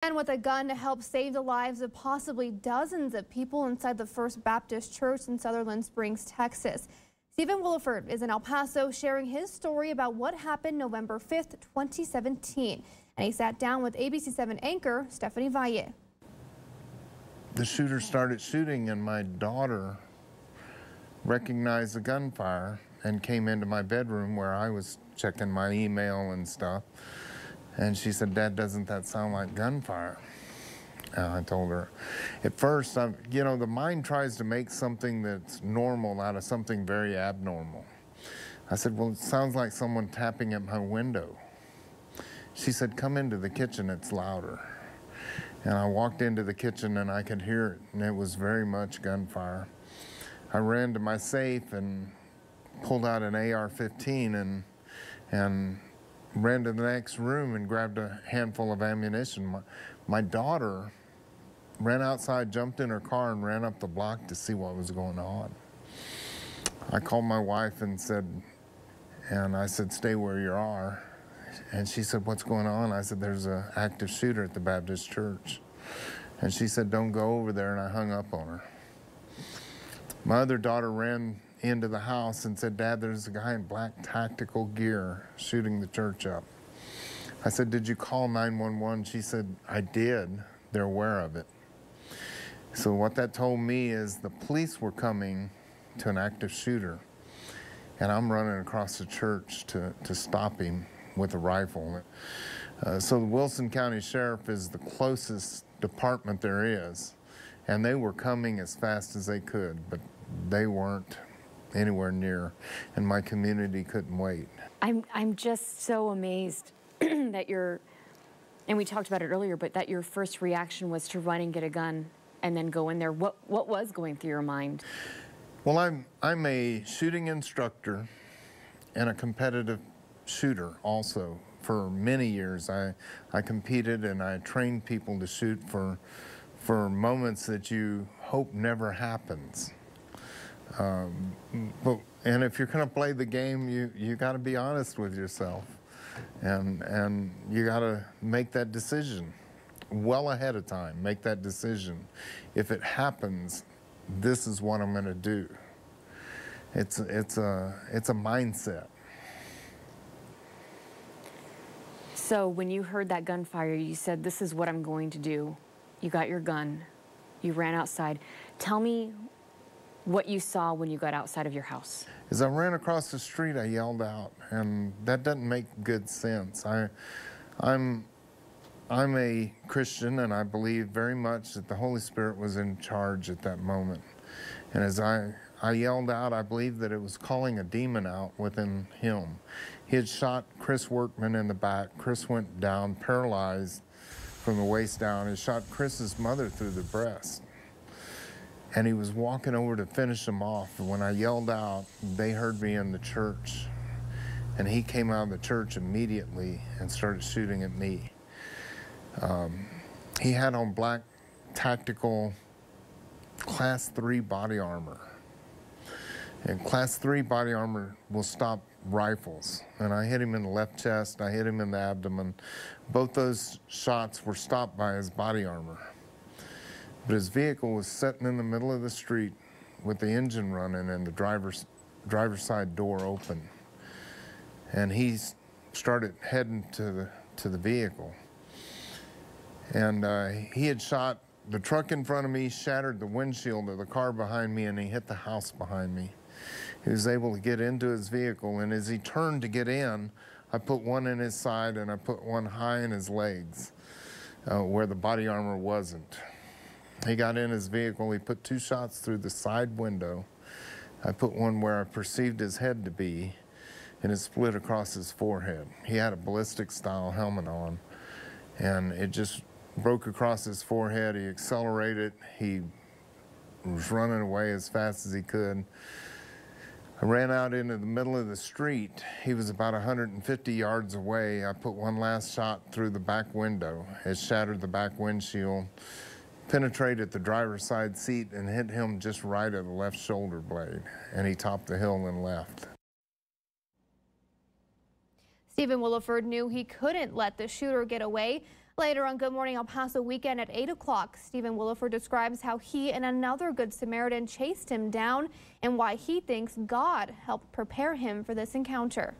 And with a gun to help save the lives of possibly dozens of people inside the First Baptist Church in Sutherland Springs, Texas. Stephen Williford is in El Paso sharing his story about what happened November 5th, 2017. And he sat down with ABC7 anchor Stephanie Valle. The shooter started shooting and my daughter recognized the gunfire and came into my bedroom where I was checking my email and stuff. And she said, "Dad, doesn't that sound like gunfire?" And I told her, at first, you know, the mind tries to make something that's normal out of something very abnormal. I said, "Well, it sounds like someone tapping at my window." She said, "Come into the kitchen, it's louder." And I walked into the kitchen and I could hear it, and it was very much gunfire. I ran to my safe and pulled out an AR-15 and ran to the next room and grabbed a handful of ammunition. My daughter ran outside, jumped in her car, and ran up the block to see what was going on. I called my wife and I said, "Stay where you are." And she said, "What's going on?" I said, "There's an active shooter at the Baptist church." And she said, "Don't go over there," and I hung up on her. My other daughter ran into the house and said, "Dad, there's a guy in black tactical gear shooting the church up." I said, "Did you call 911? She said, "I did. They're aware of it." So what that told me is the police were coming to an active shooter, and I'm running across the church to stop him with a rifle. So the Wilson County Sheriff is the closest department there is, and they were coming as fast as they could, but they weren't anywhere near, and my community couldn't wait. I'm just so amazed that and we talked about it earlier, but that your first reaction was to run and get a gun and then go in there. What was going through your mind? Well, I'm a shooting instructor and a competitive shooter also. For many years, I competed and I trained people to shoot for moments that you hope never happens. And if you're going to play the game, you got to be honest with yourself, and you got to make that decision well ahead of time. Make that decision. If it happens, this is what I'm going to do. It's a mindset. So when you heard that gunfire, you said, "This is what I'm going to do." You got your gun. You ran outside. Tell me what you saw when you got outside of your house. As I ran across the street, I yelled out, and that doesn't make good sense. I'm a Christian, and I believe very much that the Holy Spirit was in charge at that moment. And as I yelled out, I believe that it was calling a demon out within him. He had shot Chris Workman in the back. Chris went down, paralyzed from the waist down. He shot Chris's mother through the breast. And he was walking over to finish him off. And when I yelled out, they heard me in the church. And he came out of the church immediately and started shooting at me. He had on black tactical Class 3 body armor. And Class 3 body armor will stop rifles. And I hit him in the left chest, I hit him in the abdomen. Both those shots were stopped by his body armor. But his vehicle was sitting in the middle of the street with the engine running and the driver's side door open. And he started heading to the vehicle. And he had shot the truck in front of me, shattered the windshield of the car behind me, and he hit the house behind me. He was able to get into his vehicle, and as he turned to get in, I put one in his side and I put one high in his legs where the body armor wasn't. He got in his vehicle, he put 2 shots through the side window. I put one where I perceived his head to be, and it split across his forehead. He had a ballistic style helmet on, and it just broke across his forehead. He accelerated, he was running away as fast as he could. I ran out into the middle of the street. He was about 150 yards away. I put one last shot through the back window. It shattered the back windshield, penetrated the driver's side seat, and hit him just right at the left shoulder blade. And he topped the hill and left. Stephen Williford knew he couldn't let the shooter get away. Later on Good Morning El Paso Weekend at 8 o'clock, Stephen Williford describes how he and another Good Samaritan chased him down and why he thinks God helped prepare him for this encounter.